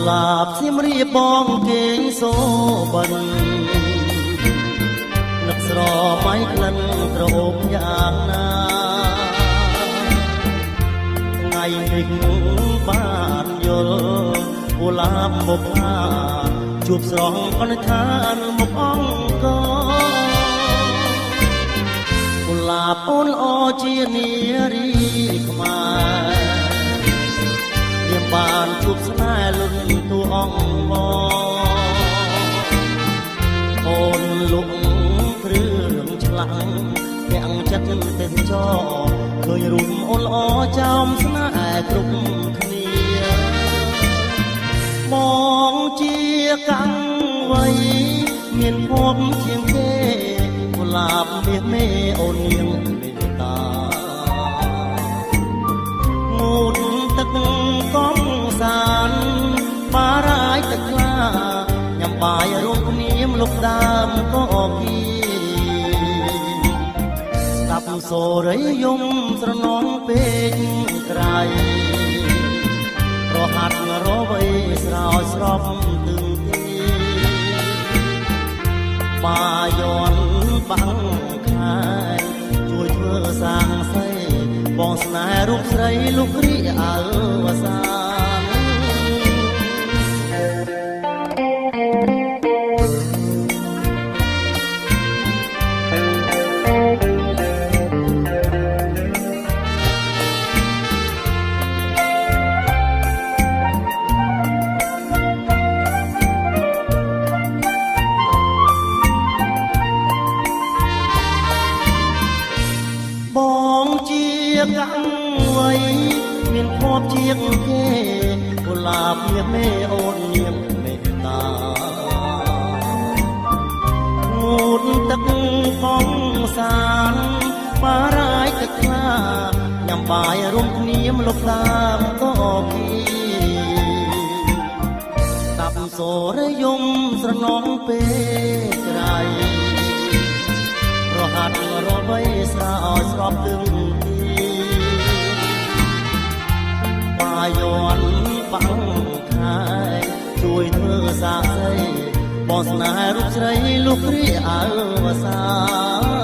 លាបសៀមរាបបងគេងសូបិននឹកស្រមៃក្លិនត្រអូបយ៉ាងណាថ្ងៃនេះបានយល់កុលាបមកថាជួបស្រងអនឋានមកអង្គកុលាបអូនល្អជានារីខ្មែរបានជួបស្នេហ៍លុនទូអង្គអូនលុកគ្រឿងឆ្លាំងទាំងចិត្តទេសចរឃើញរូបអូនល្អចំស្នេហ៍គ្រប់គ្នាបងជាកាំងវ័យមានភពជាងគេកុលាបមាសមេអូននាងមេត្តាងូតទឹកកំសានបារាយទឹកខ្លាញ៉ាំបាយរួមគ្នាមលុកដើមក៏គីស្ដាប់សូរីយំស្រណងពេកក្រៃរហាត់រវៃស្រោចស្រពទឹងទីបាយ័នបាំងខាយជួយធ្វើសាងសីបងស្នេហ៍រូបស្រីលោកគ្រីអើវសាបងជាកាំងវ័យមានភពជាងគេកុលាបមាសមេអូននាងមេត្តាងូតទឹកកំសានបារាយទឹកខ្លាញ៉ាំបាយរួមគ្នាមលុបដើមក៏គីស្ដាប់សូរីយំស្រណងពេកក្រៃរហាត់រវៃស្រោចស្រពទឹងទីបាយ័នបាំងខាយជួយធ្វើសាក្សីបងស្នេហ៍រូបស្រីលោកគ្រីអើវសា